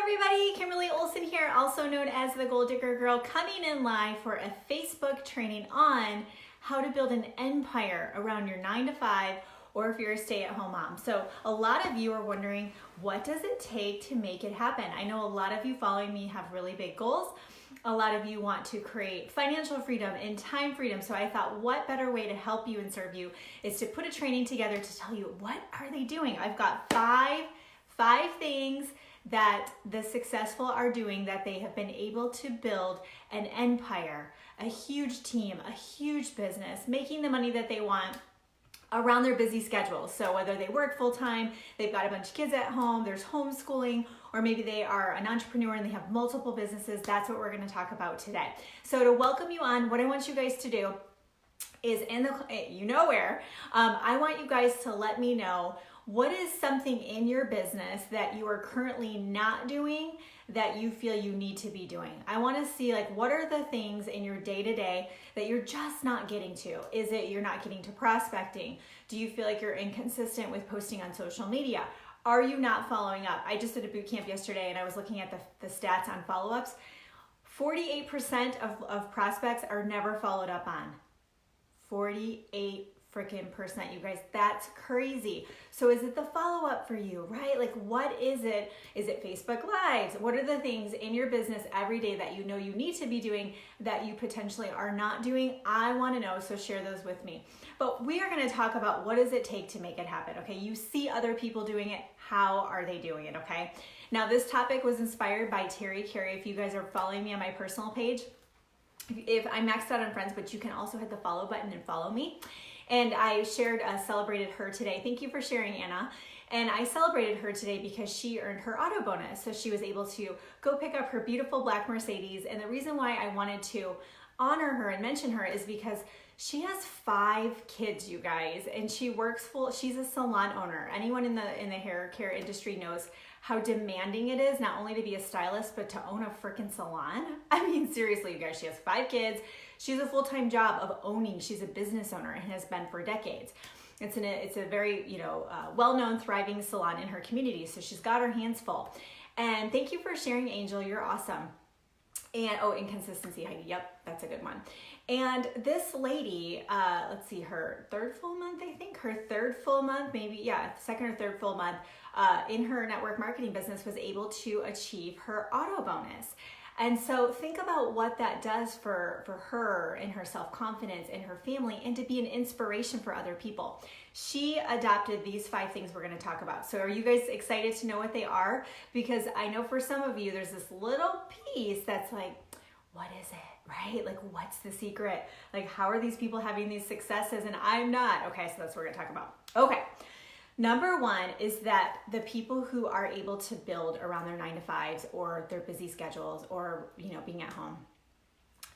everybody, Kimberly Olson here, also known as the Goal Digger Girl, coming in live for a Facebook training on how to build an empire around your 9 to 5, or if you're a stay-at-home mom. So a lot of you are wondering, what does it take to make it happen? I know a lot of you following me have really big goals. A lot of you want to create financial freedom and time freedom. So I thought, what better way to help you and serve you is to put a training together to tell you, what are they doing? I've got five things that the successful are doing, that they have been able to build an empire, a huge team, a huge business, making the money that they want around their busy schedules. So whether they work full-time, they've got a bunch of kids at home, there's homeschooling, or maybe they are an entrepreneur and they have multiple businesses, that's what we're gonna talk about today. So to welcome you on, what I want you guys to do is I want you guys to let me know, what is something in your business that you are currently not doing that you feel you need to be doing? I want to see, like, what are the things in your day-to-day that you're just not getting to? Is it you're not getting to prospecting? Do you feel like you're inconsistent with posting on social media? Are you not following up? I just did a boot camp yesterday and I was looking at the stats on follow-ups. 48% of prospects are never followed up on. 48% you guys, that's crazy. So is it the follow-up for you, right? Like, what is it? Is it Facebook Lives? What are the things in your business every day that you know you need to be doing that you potentially are not doing? I want to know, so share those with me. But we are going to talk about, what does it take to make it happen, okay? You see other people doing it. How are they doing it, okay? Now, this topic was inspired by Terry Carey. If you guys are following me on my personal page, if I'm maxed out on friends, but you can also hit the follow button and follow me. And I celebrated her today. Thank you for sharing, Anna. And I celebrated her today because she earned her auto bonus. So she was able to go pick up her beautiful black Mercedes. And the reason why I wanted to honor her and mention her is because she has 5 kids, you guys, and she's a salon owner. Anyone in the hair care industry knows how demanding it is, not only to be a stylist, but to own a freaking salon. I mean, seriously, you guys, she has 5 kids. She has a full-time job of owning. She's a business owner and has been for decades. It's a very, well-known, thriving salon in her community. So she's got her hands full. And thank you for sharing, Angel. You're awesome. And, inconsistency, Heidi. Yep, that's a good one. And this lady, let's see, her third full month, second or third full month in her network marketing business, was able to achieve her auto bonus. And so think about what that does for her and her self-confidence and her family, and to be an inspiration for other people. She adopted these 5 things we're going to talk about. So are you guys excited to know what they are? Because I know for some of you, there's this little piece that's like, what is it, right? Like, what's the secret? Like, how are these people having these successes and I'm not? Okay, so that's what we're going to talk about. Okay. Number 1 is that the people who are able to build around their 9 to 5s or their busy schedules, or, being at home,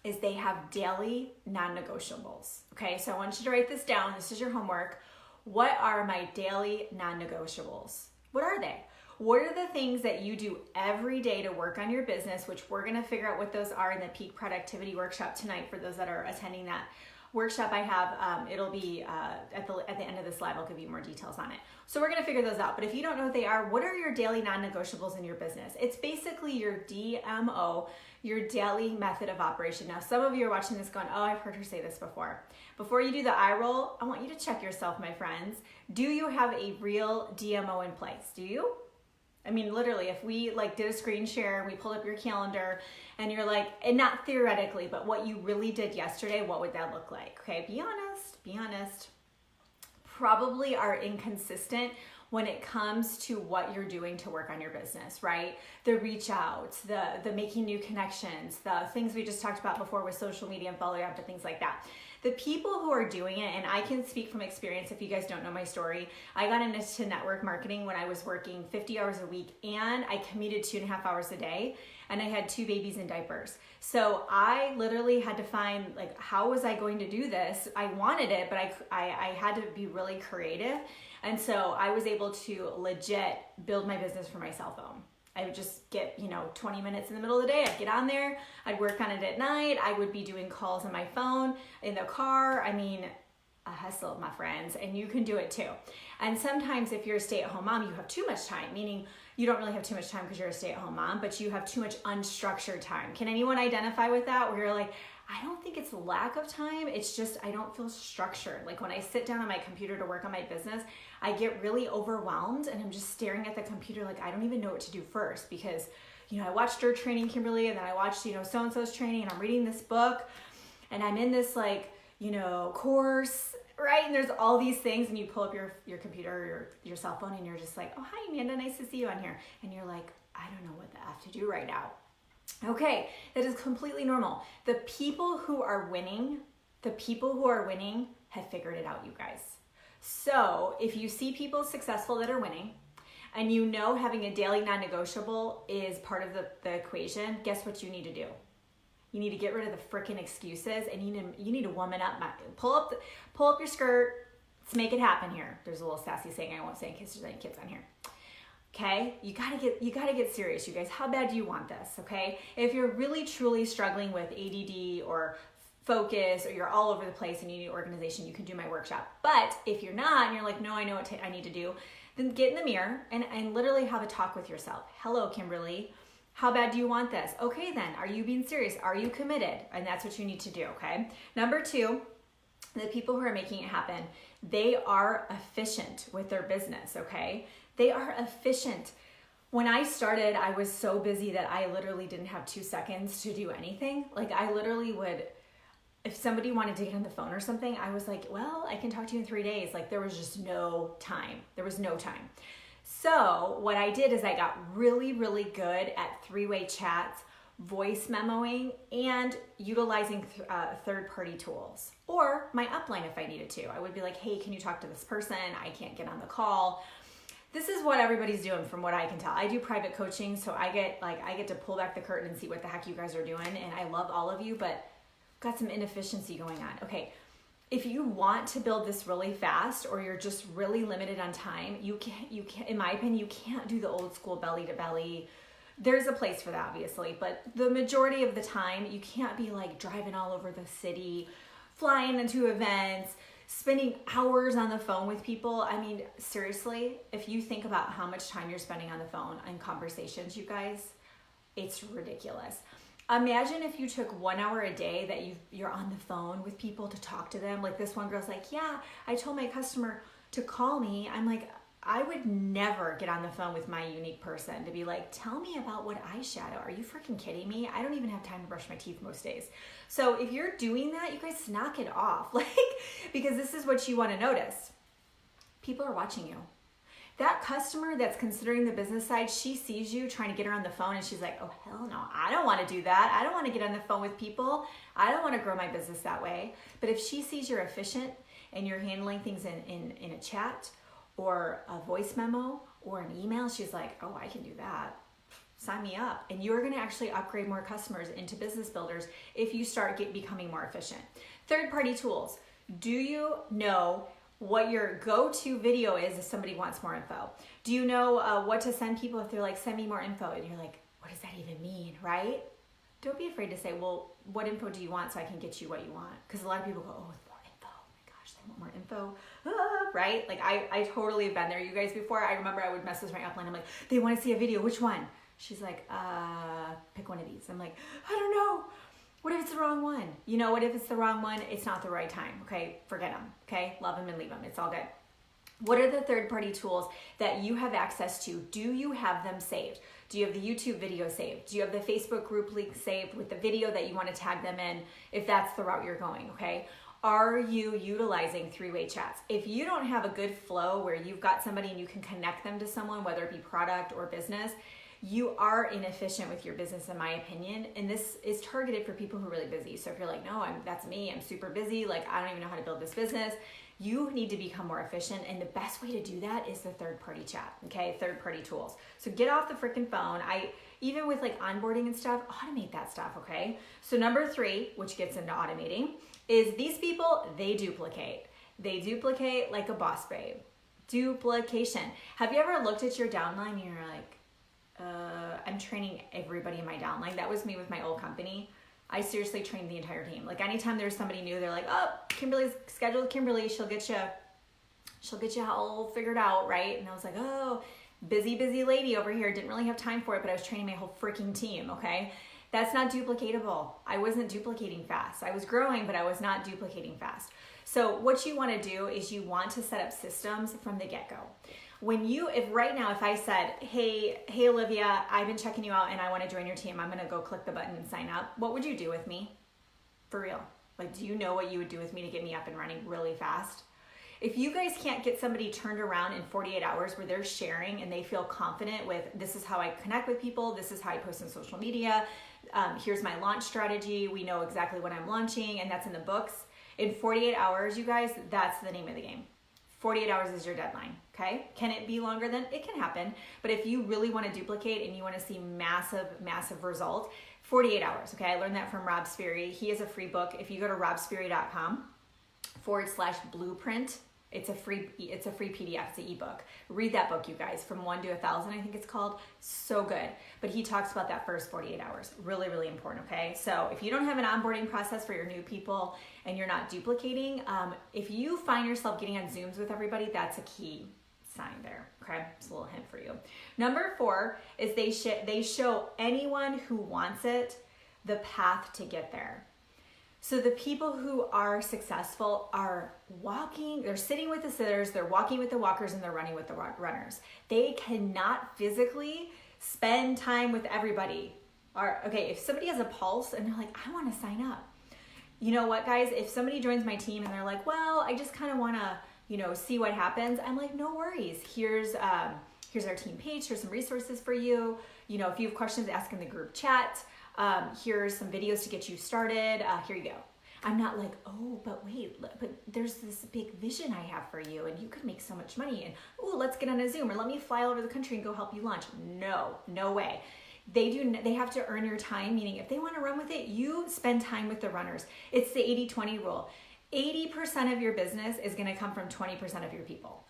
is they have daily non-negotiables. Okay, so I want you to write this down. This is your homework. What are my daily non-negotiables? What are they? What are the things that you do every day to work on your business, which we're going to figure out what those are in the Peak Productivity Workshop tonight for those that are attending that workshop I have. It'll be at the end of this live. I'll give you more details on it. So we're going to figure those out. But if you don't know what they are, what are your daily non-negotiables in your business? It's basically your DMO, your daily method of operation. Now, some of you are watching this going, oh, I've heard her say this before. Before you do the eye roll, I want you to check yourself, my friends. Do you have a real DMO in place? Do you? I mean, literally, if we did a screen share and we pulled up your calendar and you're like, and not theoretically, but what you really did yesterday, what would that look like? Okay, be honest. Probably are inconsistent when it comes to what you're doing to work on your business, right? The reach outs, the making new connections, the things we just talked about before with social media and following up and things like that. The people who are doing it, and I can speak from experience if you guys don't know my story, I got into network marketing when I was working 50 hours a week, and I commuted 2.5 hours a day, and I had 2 babies in diapers. So I literally had to find, how was I going to do this? I wanted it, but I had to be really creative. And so I was able to legit build my business from my cell phone. I would just get, 20 minutes in the middle of the day. I'd get on there. I'd work on it at night. I would be doing calls on my phone, in the car. I mean, a hustle, my friends, and you can do it too. And sometimes if you're a stay-at-home mom, you have too much time, meaning you don't really have too much time because you're a stay-at-home mom, but you have too much unstructured time. Can anyone identify with that? Where you're like, I don't think it's lack of time. It's just, I don't feel structured. Like when I sit down on my computer to work on my business, I get really overwhelmed and I'm just staring at the computer like I don't even know what to do first because, you know, I watched your training, Kimberly, and then I watched, you know, so-and-so's training, and I'm reading this book and I'm in this like, you know, course, right? And there's all these things and you pull up your computer or your cell phone and you're just like, oh, hi, Amanda, nice to see you on here. And you're like, I don't know what the F to do right now. Okay, that is completely normal. The people who are winning have figured it out, you guys. So if you see people successful that are winning, and you know having a daily non-negotiable is part of the equation, guess what you need to do? You need to get rid of the freaking excuses, and you need to woman up. Pull up your skirt. Let's make it happen here. There's a little sassy saying I won't say in case there's any kids on here. Okay, you gotta get serious, you guys. How bad do you want this? Okay, if you're really truly struggling with ADD or focus, or you're all over the place and you need organization, you can do my workshop. But if you're not, and you're like, no, I know what I need to do, then get in the mirror and literally have a talk with yourself. Hello, Kimberly. How bad do you want this? Okay, then, are you being serious? Are you committed? And that's what you need to do, okay? Number 2, the people who are making it happen, they are efficient with their business, okay? They are efficient. When I started, I was so busy that I literally didn't have 2 seconds to do anything. Like I literally would, if somebody wanted to get on the phone or something, I was like, well, I can talk to you in 3 days. Like there was just no time. There was no time. So what I did is I got really, really good at 3-way chats, voice memoing, and utilizing third-party tools. Or my upline if I needed to. I would be like, hey, can you talk to this person? I can't get on the call. This is what everybody's doing from what I can tell. I do private coaching, so I get to pull back the curtain and see what the heck you guys are doing, and I love all of you, but got some inefficiency going on. Okay, if you want to build this really fast or you're just really limited on time, you can't, in my opinion, you can't do the old school belly to belly. There's a place for that, obviously, but the majority of the time, you can't be like driving all over the city, flying into events, spending hours on the phone with people. I mean, seriously, if you think about how much time you're spending on the phone and conversations, you guys, it's ridiculous. Imagine if you took 1 hour a day that you're on the phone with people to talk to them. Like this one girl's like, yeah, I told my customer to call me. I'm like, I would never get on the phone with my unique person to be like, tell me about what eyeshadow. Are you freaking kidding me? I don't even have time to brush my teeth most days. So if you're doing that, you guys knock it off. Like, because this is what you want to notice. People are watching you. That customer that's considering the business side, she sees you trying to get her on the phone and she's like, oh, hell no, I don't want to do that. I don't want to get on the phone with people. I don't want to grow my business that way. But if she sees you're efficient and you're handling things in a chat, or a voice memo or an email, she's like, oh, I can do that. Sign me up. And you're gonna actually upgrade more customers into business builders if you start becoming more efficient. Third-party tools. Do you know what your go-to video is if somebody wants more info? Do you know what to send people if they're like, send me more info? And you're like, what does that even mean, right? Don't be afraid to say, well, what info do you want so I can get you what you want? Because a lot of people go, oh, they want more info, right? Like I totally have been there, you guys, before. I remember I would message my upline. I'm like, they want to see a video. Which one? She's like, pick one of these. I'm like, I don't know. What if it's the wrong one? You know, what if it's the wrong one? It's not the right time. Okay, forget them. Okay, love them and leave them. It's all good. What are the third-party tools that you have access to? Do you have them saved? Do you have the YouTube video saved? Do you have the Facebook group link saved with the video that you want to tag them in if that's the route you're going, okay? Are you utilizing 3-way chats? If you don't have a good flow where you've got somebody and you can connect them to someone, whether it be product or business, you are inefficient with your business, in my opinion. And this is targeted for people who are really busy. So if you're like, no, that's me, I'm super busy, like I don't even know how to build this business, you need to become more efficient. And the best way to do that is the third-party chat, okay? Third-party tools. So get off the freaking phone. Even with like onboarding and stuff, automate that stuff, okay? So number 3, which gets into automating, is these people, they duplicate. They duplicate like a boss babe. Duplication. Have you ever looked at your downline and you're like, I'm training everybody in my downline. That was me with my old company. I seriously trained the entire team. Like anytime there's somebody new, they're like, oh, Kimberly's scheduled with Kimberly. She'll get you all figured out, right? And I was like, oh, busy lady over here. Didn't really have time for it, but I was training my whole freaking team, okay? That's not duplicatable. I wasn't duplicating fast. I was growing, but I was not duplicating fast. So what you want to do is you want to set up systems from the get-go. If I said, hey Olivia, I've been checking you out and I want to join your team, I'm going to go click the button and sign up. What would you do with me? For real. Like, do you know what you would do with me to get me up and running really fast? If you guys can't get somebody turned around in 48 hours where they're sharing and they feel confident with, this is how I connect with people, this is how I post on social media, here's my launch strategy, we know exactly what I'm launching, and that's in the books. In 48 hours, you guys, that's the name of the game. 48 hours is your deadline, okay? Can it be longer than? It can happen, but if you really want to duplicate and you want to see massive result, 48 hours, okay? I learned that from Rob Sperry. He has a free book. If you go to robsperry.com/blueprint, it's a free PDF, it's an ebook. Read that book, you guys, From 1 to 1,000, I think it's called. So good. But he talks about that first 48 hours. Really important, okay? So if you don't have an onboarding process for your new people and you're not duplicating, if you find yourself getting on Zooms with everybody, that's a key sign there, okay? It's a little hint for you. Number 4 is they show anyone who wants it the path to get there. So the people who are successful are walking, they're sitting with the sitters, they're walking with the walkers, and they're running with the runners. They cannot physically spend time with everybody. If somebody has a pulse and they're like, I want to sign up. You know what, guys? If somebody joins my team and they're like, well, I just kind of want to, see what happens. I'm like, no worries. Here's our team page. Here's some resources for you. If you have questions, ask in the group chat. Here's some videos to get you started. Here you go. I'm not like, oh, but wait, but there's this big vision I have for you and you could make so much money and, oh, let's get on a Zoom or let me fly all over the country and go help you launch. No way. They have to earn your time, meaning if they want to run with it, you spend time with the runners. It's the 80-20 rule. 80% of your business is going to come from 20% of your people.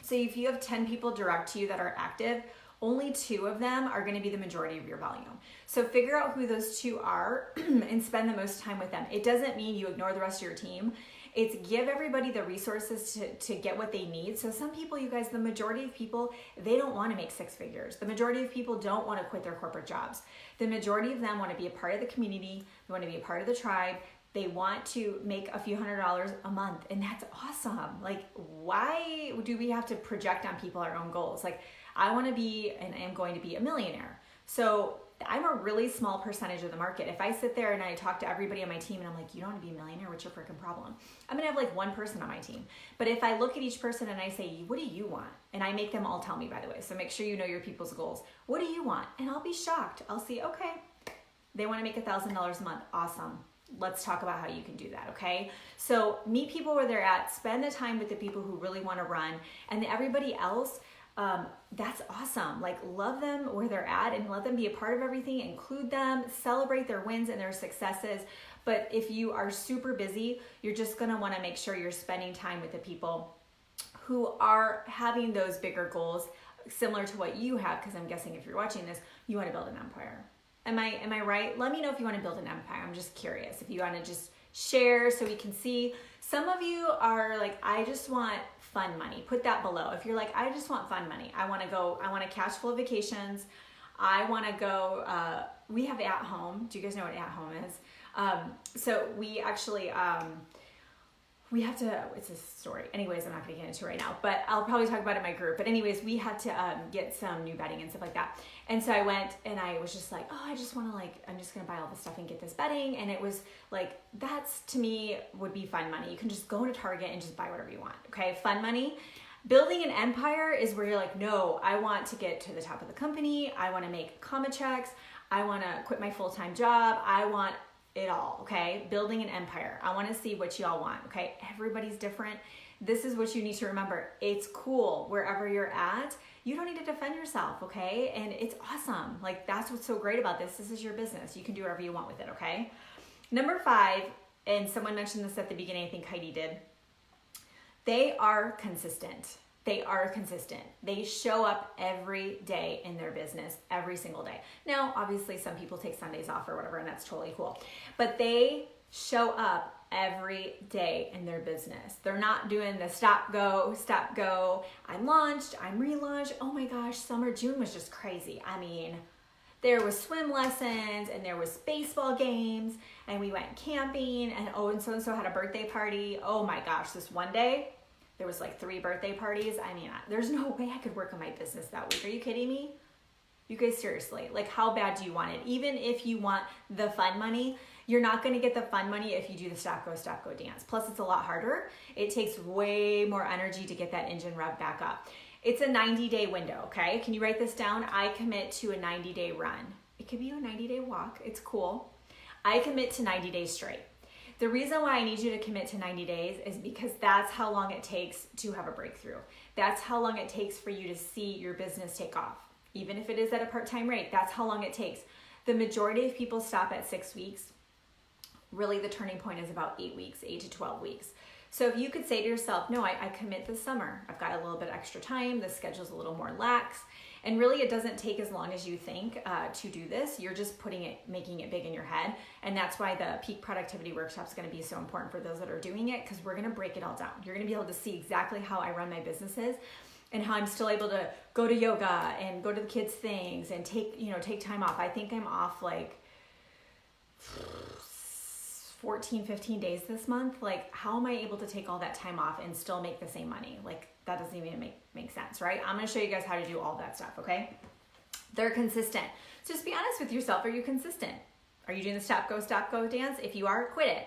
So if you have 10 people direct to you that are active, only 2 of them are going to be the majority of your volume. So figure out who those 2 are and spend the most time with them. It doesn't mean you ignore the rest of your team. It's give everybody the resources to get what they need. So some people, you guys, the majority of people, they don't want to make 6 figures. The majority of people don't want to quit their corporate jobs. The majority of them want to be a part of the community. They want to be a part of the tribe. They want to make a few $100s a month, and that's awesome. Like, why do we have to project on people our own goals? Like, I want to be and I am going to be a millionaire. So I'm a really small percentage of the market. If I sit there and I talk to everybody on my team and I'm like, you don't want to be a millionaire? What's your freaking problem? I'm going to have like 1 person on my team. But if I look at each person and I say, what do you want? And I make them all tell me, by the way. So make sure you know your people's goals. What do you want? And I'll be shocked. I'll see, okay, they want to make $1,000 a month. Awesome. Let's talk about how you can do that, okay? So meet people where they're at. Spend the time with the people who really want to run. And everybody else, that's awesome. Like, love them where they're at and let them be a part of everything. Include them, celebrate their wins and their successes. But if you are super busy, you're just going to want to make sure you're spending time with the people who are having those bigger goals similar to what you have, because I'm guessing if you're watching this, you want to build an empire. Am I right? Let me know if you want to build an empire. I'm just curious. If you want to just share so we can see. Some of you are like, I just want fun money. Put that below. If you're like, I just want fun money. I want to cash flow vacations. I want to go, we have At Home. Do you guys know what At Home is? So we actually, we have to, it's a story. Anyways, I'm not going to get into it right now, but I'll probably talk about it in my group. But anyways, we had to get some new bedding and stuff like that. And so I went and I was just like, oh, I just want to I'm just going to buy all this stuff and get this bedding. And it was like, that's to me would be fun money. You can just go to Target and just buy whatever you want. Okay. Fun money. Building an empire is where you're like, no, I want to get to the top of the company. I want to make comma checks. I want to quit my full-time job. I want it all, okay? Building an empire. I want to see what y'all want, okay? Everybody's different. This is what you need to remember. It's cool wherever you're at. You don't need to defend yourself, okay? And it's awesome. Like, that's what's so great about this. This is your business. You can do whatever you want with it, okay? Number 5, and someone mentioned this at the beginning, I think Heidi did. They are consistent. They are consistent. They show up every day in their business, every single day. Now, obviously, some people take Sundays off or whatever, and that's totally cool. But they show up every day in their business. They're not doing the stop, go. I'm launched, I'm relaunched. Oh my gosh, June was just crazy. I mean, there was swim lessons and there was baseball games and we went camping and so-and-so had a birthday party. Oh my gosh, this one day, there was like 3 birthday parties. I mean, there's no way I could work on my business that week. Are you kidding me? You guys, seriously, like how bad do you want it? Even if you want the fun money, you're not gonna get the fun money if you do the stop, go dance. Plus it's a lot harder. It takes way more energy to get that engine rev back up. It's a 90-day window, okay? Can you write this down? I commit to a 90-day run. It could be a 90-day walk, it's cool. I commit to 90 days straight. The reason why I need you to commit to 90 days is because that's how long it takes to have a breakthrough. That's how long it takes for you to see your business take off. Even if it is at a part-time rate, that's how long it takes. The majority of people stop at 6 weeks. Really, the turning point is about 8 weeks, 8 to 12 weeks. So if you could say to yourself, no, I commit this summer. I've got a little bit extra time. The schedule's a little more lax. And really, it doesn't take as long as you think to do this. You're just making it big in your head. And that's why the Peak Productivity Workshop is going to be so important for those that are doing it, because we're going to break it all down. You're going to be able to see exactly how I run my businesses and how I'm still able to go to yoga and go to the kids' things and take time off. I think I'm off like 14, 15 days this month. Like, how am I able to take all that time off and still make the same money? Like, that doesn't even make sense, right? I'm going to show you guys how to do all that stuff, okay? They're consistent. So just be honest with yourself. Are you consistent? Are you doing the stop, go dance? If you are, quit it.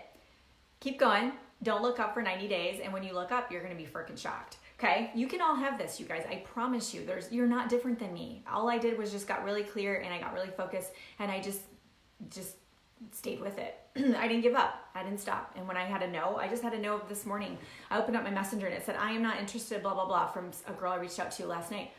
Keep going. Don't look up for 90 days. And when you look up, you're going to be freaking shocked. Okay, you can all have this, you guys. I promise you, you're not different than me. All I did was just got really clear and I got really focused and I just stayed with it. I didn't give up. I didn't stop. And when I had a no, I just had a no this morning. I opened up my messenger and it said, I am not interested, blah, blah, blah, from a girl I reached out to last night.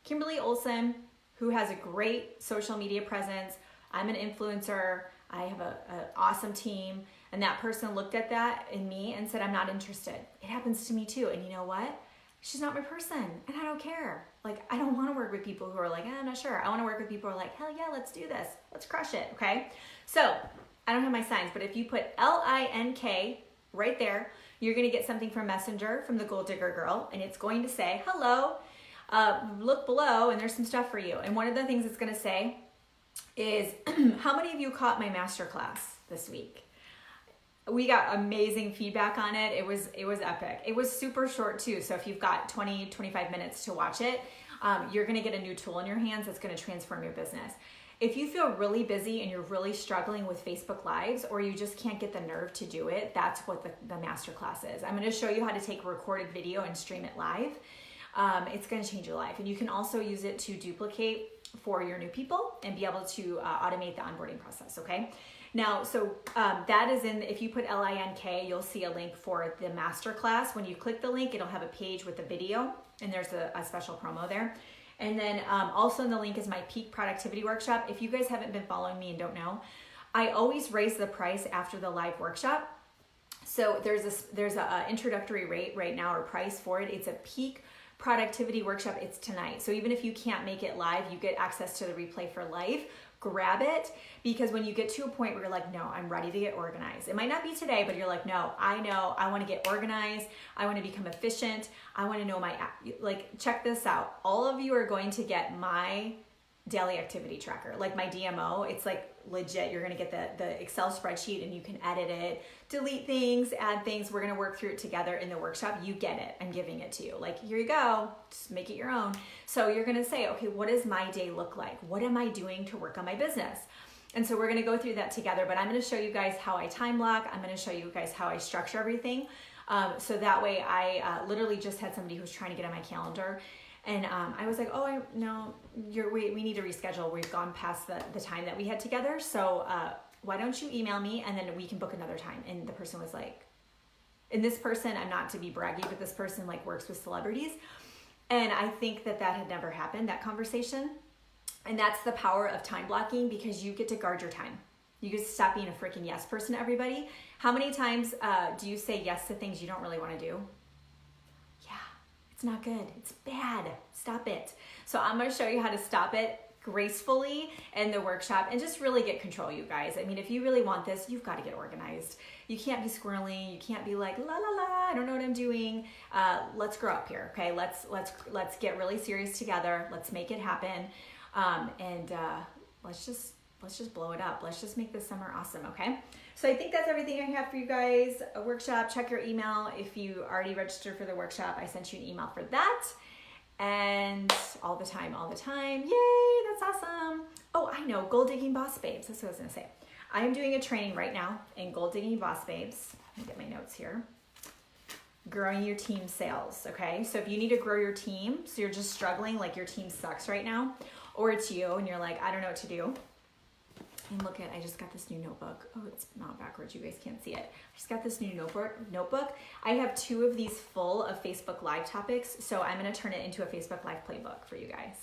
Kimberly Olson, who has a great social media presence. I'm an influencer. I have an awesome team. And that person looked at that in me and said, I'm not interested. It happens to me too. And you know what? She's not my person and I don't care. Like, I don't want to work with people who are like, I'm not sure. I want to work with people who are like, hell yeah, let's do this. Let's crush it, okay? So I don't have my signs, but if you put LINK right there, you're going to get something from Messenger from the Goal Digger Girl, and it's going to say, hello, look below, and there's some stuff for you. And one of the things it's going to say is, how many of you caught my masterclass this week? We got amazing feedback on it. It was epic. It was super short too. So if you've got 20, 25 minutes to watch it, you're going to get a new tool in your hands that's going to transform your business. If you feel really busy and you're really struggling with Facebook Lives, or you just can't get the nerve to do it, that's what the masterclass is. I'm going to show you how to take a recorded video and stream it live. It's going to change your life. And you can also use it to duplicate for your new people and be able to automate the onboarding process, okay? Now, so that is if you put LINK, you'll see a link for the masterclass. When you click the link, it'll have a page with the video, and there's a special promo there. And then also in the link is my Peak Productivity Workshop. If you guys haven't been following me and don't know, I always raise the price after the live workshop. So there's a introductory rate right now, or price for it. It's a Peak Productivity Workshop. It's tonight. So even if you can't make it live, you get access to the replay for life. Grab it, because when you get to a point where you're like, no, I'm ready to get organized. It might not be today, but you're like, no, I know, I want to get organized. I want to become efficient. I want to know check this out. All of you are going to get my daily activity tracker, like my DMO. It's like legit. You're going to get the Excel spreadsheet and you can edit it, delete things, add things. We're going to work through it together in the workshop. You get it. I'm giving it to you. Like, here you go. Just make it your own. So you're going to say, okay, what does my day look like? What am I doing to work on my business? And so we're going to go through that together, but I'm going to show you guys how I time block. I'm going to show you guys how I structure everything. So that way I literally just had somebody who was trying to get on my calendar. And I was like, oh, we need to reschedule. We've gone past the time that we had together. So why don't you email me and then we can book another time? And the person was like, and this person, I'm not to be braggy, but this person like works with celebrities. And I think that had never happened, that conversation. And that's the power of time blocking, because you get to guard your time. You get to stop being a freaking yes person to everybody. How many times do you say yes to things you don't really want to do? It's not good. It's bad. Stop it. So I'm going to show you how to stop it gracefully in the workshop and just really get control, you guys. I mean, if you really want this, you've got to get organized. You can't be squirrely. You can't be like, la la la, I don't know what I'm doing. Let's grow up here, okay? Let's get really serious together. Let's make it happen, and let's just blow it up. Let's just make this summer awesome, okay? So I think that's everything I have for you guys. A workshop, check your email. If you already registered for the workshop, I sent you an email for that. And all the time. Yay, that's awesome. Oh, I know, Goal Digging Boss Babes. That's what I was gonna say. I am doing a training right now in Goal Digging Boss Babes. Let me get my notes here. Growing your team sales, okay? So if you need to grow your team, so you're just struggling, like your team sucks right now, or it's you and you're like, I don't know what to do. And look at, I just got this new notebook. Oh, it's not backwards, you guys can't see it. I just got this new notebook. I have 2 of these full of Facebook Live topics, so I'm gonna turn it into a Facebook Live playbook for you guys.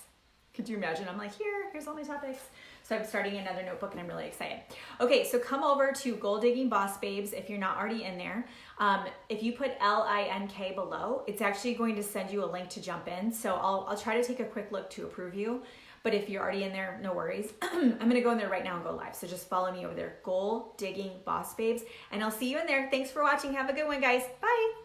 Could you imagine? I'm like, here's all my topics. So I'm starting another notebook and I'm really excited. Okay, so come over to Goal Digging Boss Babes if you're not already in there. If you put LINK below, it's actually going to send you a link to jump in. So I'll try to take a quick look to approve you. But if you're already in there, no worries. I'm gonna go in there right now and go live. So just follow me over there, Goal Digging Boss Babes, and I'll see you in there. Thanks for watching. Have a good one, guys. Bye.